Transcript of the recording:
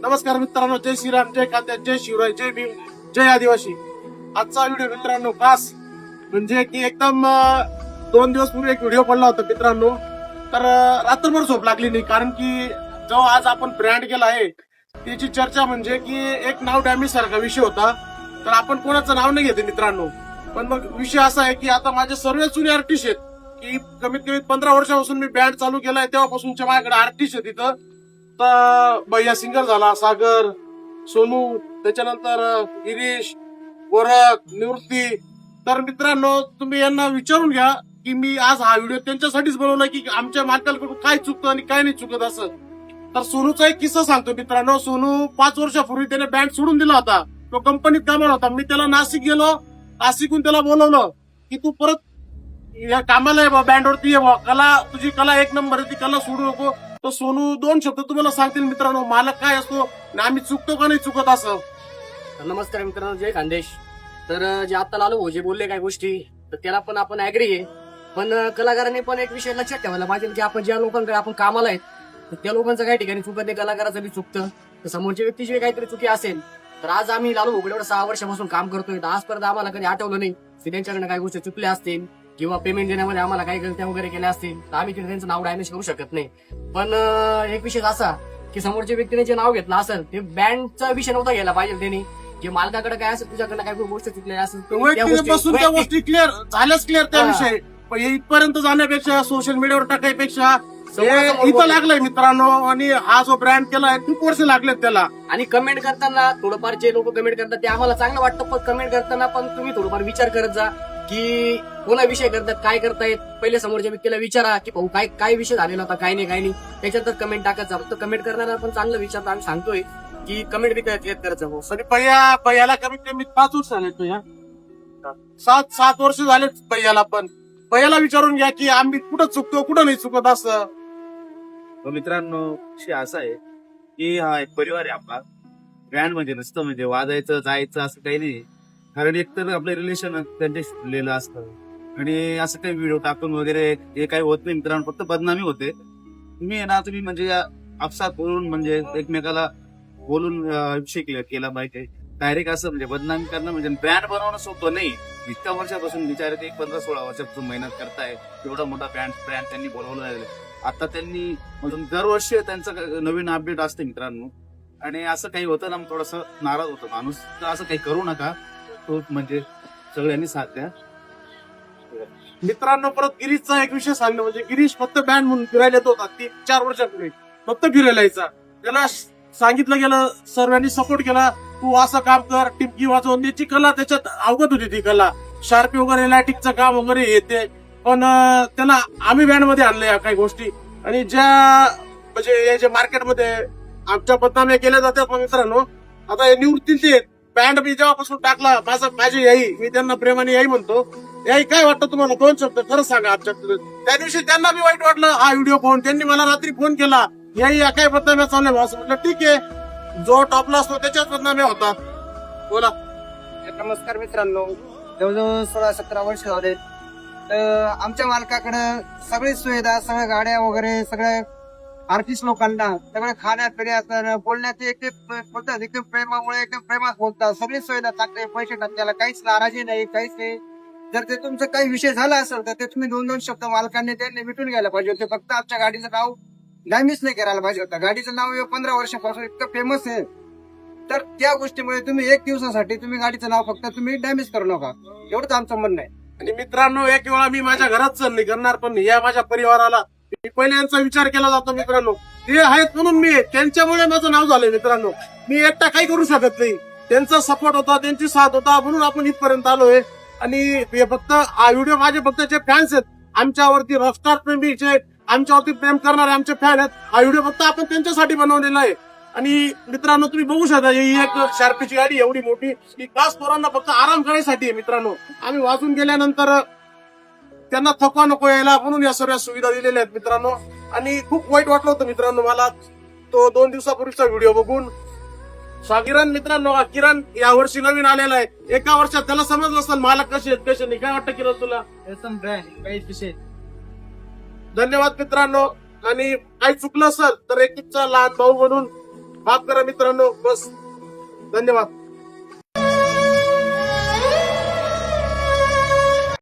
नमस्कार मित्रांनो, जय श्रीराम, जय कांद्या, जय शिवराय, जय भीम, जय आदिवासी. आजचा व्हिडिओ मित्रांनो खास म्हणजे की एकदम 2 दिवस पूर्वी एक व्हिडिओ पडला होता मित्रांनो. तर रात्रभर झोप लागली नाही, कारण की जो आज आपण ब्रँड केला आहे त्याची चर्चा म्हणजे की एक नाव डॅमेज सारखा विषय होता. तर आपण कोणाचं नाव नाही घेते मित्रांनो, पण मग विषय असा आहे की आता माझे सर्व जुने आर्टिस्ट आहेत की कमीत कमी 15 वर्षापासून मी बँड चालू केलाय, तेव्हापासूनच्या माझ्याकडे आर्टिस्ट आहे तिथं. तर भैया सिंगर झाला, सागर, सोनू, त्याच्यानंतर गिरीश, गोरख, निवृत्ती. तर मित्रांनो तुम्ही यांना विचारून घ्या की मी आज हा व्हिडिओ त्यांच्यासाठीच बनवला की आमच्या मालकाकडून काय चुकतं आणि काय नाही चुकत असं. तर सोनूचा एक किस्सा सांगतो मित्रांनो. सोनू 5 वर्षापूर्वी त्याने बँड सोडून दिला होता. तो कंपनीत कामाला होता. मी त्याला नाशिक गेलो, नाशिकहून त्याला बोलवलं की तू परत या कामाला आहे बा, बँडवरती ये बा, कला तुझी कला एक नंबर आहे, ती कला सोडू नको. तो सोनू 2 शब्द तुम्हाला सांगतील मित्रांनो, मालक काय असतो आणि आम्ही चुकतो का नाही चुकत असं. नमस्कार मित्रांनो, जय खानदेश. तर जे आता लालू भाऊ जे बोलले काही गोष्टी, तर त्याला पण आपण ऍग्री आहे. पण कलाकारांनी पण एक विषय लक्षात ठेवायला पाहिजे की आपण ज्या लोकांकडे आपण कामाला आहेत तर त्या लोकांचं काही ठिकाणी चुकत नाही, कलाकाराचं बी चुकतं. तर समोरच्या व्यक्तीची काहीतरी चुकी असेल तर आज आम्ही लालू भाऊ एवढं 6 वर्षापासून काम करतोय, तर आजपर्यंत आम्हाला कधी आठवलं नाही की त्यांच्याकडे काही गोष्टी चुकल्या असतील किंवा पेमेंट देण्यामध्ये आम्हाला काही गलत्या वगैरे केल्या असतील तर आम्ही त्यांचं नाव डॅमेज करू शकत नाही. पण एक विषय असा की समोरच्या व्यक्तीने जे नाव घेतलं असेल ते बँडचा विषय नव्हता घ्यायला पाहिजे. त्यांनी जे मालकाकडे काय असेल, तुझ्याकडे काही गोष्ट चुकल्या असेल वैयक्तिकपासून त्या गोष्टी क्लिअर झाल्याच क्लिअर त्याविषयी. पण इथपर्यंत जाण्यापेक्षा सोशल मीडियावर टाकायपेक्षा इथं लागलंय मित्रांनो. आणि हा जो ब्रँड केलाय खूप वर्ष लागलेत त्याला. आणि कमेंट करताना थोडंफार जे लोक कमेंट करतात ते आम्हाला चांगलं वाटतं, पण कमेंट करताना पण तुम्ही थोडंफार विचार करत जा की कोणा विषय करतात, काय करतायत. पहिले समोरच्या व्यक्तीला विचारा की भाऊ काय काय विषय झालेला होता, काय नाही. त्याच्यात कमेंट टाकत जा. फक्त कमेंट करणारा पण चांगलं विचारतो. आम्ही सांगतोय की कमेंट बी क्लिअर करायचं भाऊ. आणि भैयाला कमीत कमी 5 वर्ष झाले तुझ्या 7 वर्ष झाले भैयाला. पण भैयाला विचारून घ्या की आम्ही कुठं चुकतो कुठं नाही चुकत असं. मित्रांनो विषय असा आहे की हा एक परिवार आहे आपला. ब्रँड म्हणजे नसतं म्हणजे वाजायचं जायचं असं काही नाही. कारण एकतर आपलं रिलेशन त्यांच्याशी जुळलेलं असतं आणि असं काही व्हिडिओ टाकून वगैरे हे काही होत नाही मित्रांनो, फक्त बदनामी होते. तुम्ही आहे ना, तुम्ही म्हणजे आपसात बोलून म्हणजे एकमेकाला बोलून विषय क्लिअर केला पाहिजे. डायरेक्ट असं म्हणजे बदनामी करणं म्हणजे ब्रँड बनवणं सोपं नाही. इतक्या वर्षापासून विचारत 15-16 वर्षापासून मेहनत करताय. एवढा मोठा ब्रँड त्यांनी बोलवलं. आता त्यांनी म्हणजे दरवर्षी त्यांचं नवीन अपडेट असते मित्रांनो. आणि असं काही होतं ना, थोडंसं नाराज होतो माणूस. तर असं काही करू नका. तो म्हणजे सगळ्यांनी साथ द्या मित्रांनो. परत गिरीशचा एक विषय सांगणं म्हणजे गिरीश फक्त बँड म्हणून फिरायला येत होता 3-4 वर्षापूर्वी. फक्त फिरायला यायचा. त्याला सांगितलं गेलं, सर्वांनी सपोर्ट केला, तू असं काम कर, टिपकी वाजवून. त्याची कला त्याच्यात अवगत होती, ती कला शार्पी वगैरे लायटिंगचं काम वगैरे येते. पण त्याला आम्ही बँड मध्ये आणलंय काही गोष्टी. आणि ज्या म्हणजे या जे मार्केटमध्ये आमच्या बदनाम्या केल्या जातात मित्रांनो. आता हे निवृत्ती ते बँड मी जेव्हापासून टाकला, माझी याई, मी त्यांना प्रेमाने याई म्हणतो. याई काय वाटतं तुम्हाला? 2 शब्द खरं सांगा. आमच्याकडे त्या दिवशी त्यांना बी वाईट वाटलं हा व्हिडिओ पाहून. त्यांनी मला रात्री फोन केला, याई या काय बदनाम्या चालल्या असं. म्हटलं ठीक आहे, जो टॉपला असतो त्याच्याच बदनाम्या होतात. बोला. नमस्कार मित्रांनो, जवळजवळ 16-17 वर्ष झाले. तर आमच्या मालकाकडे सगळी सुविधा, सगळ्या गाड्या वगैरे, सगळ्या आर्टिस्ट लोकांना सगळं खाण्यात पिण्यात बोलण्यात बोलतात एकदम प्रेमामुळे, एकदम प्रेमात बोलतात. सगळी सुविधा टाकते, पैसे टाकण्याला काहीच नाराजी नाही, काहीच नाही. जर ते तुमचा काही विषय झाला असेल तर ते तुम्ही 2-2 शब्द मालकांनी त्यांनी मिटून घ्यायला पाहिजे होते. फक्त आमच्या गाडीचं नाव डॅमेज नाही करायला पाहिजे होतं. गाडीचं नाव 15 वर्षापासून इतकं फेमस आहे. तर त्या गोष्टीमुळे तुम्ही 1 दिवसासाठी तुम्ही गाडीचं नाव फक्त तुम्ही डॅमेज करू नका, एवढंच आमचं म्हणणं आहे. आणि मित्रांनो, एक वेळा मी माझ्या घरात सण नाही करणार, पण या माझ्या परिवाराला मी पहिले यांचा विचार केला जातो मित्रांनो. ते आहेत म्हणून मी, त्यांच्यामुळे माझं नाव झालंय मित्रांनो. मी एकटा काही करू शकत नाही. त्यांचा सपोर्ट होता, त्यांची साथ होता, म्हणून आपण इथपर्यंत आलोय. आणि फक्त हा व्हिडिओ माझे फक्त जे फॅन्स आहेत, आमच्यावरती रॉकस्टार प्रेमी जे आमच्यावरती प्रेम करणारे आमचे फॅन आहेत, हा व्हिडिओ फक्त आपण त्यांच्यासाठी बनवलेला आहे. आणि मित्रांनो तुम्ही बघू शकता, ही एक शार्पीची गाडी एवढी मोठी की खास पोरांना फक्त आराम करायसाठी आहे मित्रांनो. आम्ही वाजून गेल्यानंतर त्यांना थकवा नको यायला म्हणून या सर्व सुविधा दिलेल्या आहेत मित्रांनो. आणि खूप वाईट वाटलं होतं मित्रांनो मला तो 2 दिवसापूर्वीचा व्हिडिओ बघून. किरण मित्रांनो, किरण या वर्षी नवीन आलेला आहे. एका वर्षात त्याला समजलं असेल मालक कसे आहेत कसे नाही. काय वाटतं किरण तुला? धन्यवाद मित्रांनो. आणि काही चुकलं असेल तर एक लहान भाऊ म्हणून माफ करा मित्रांनो, बस. धन्यवाद.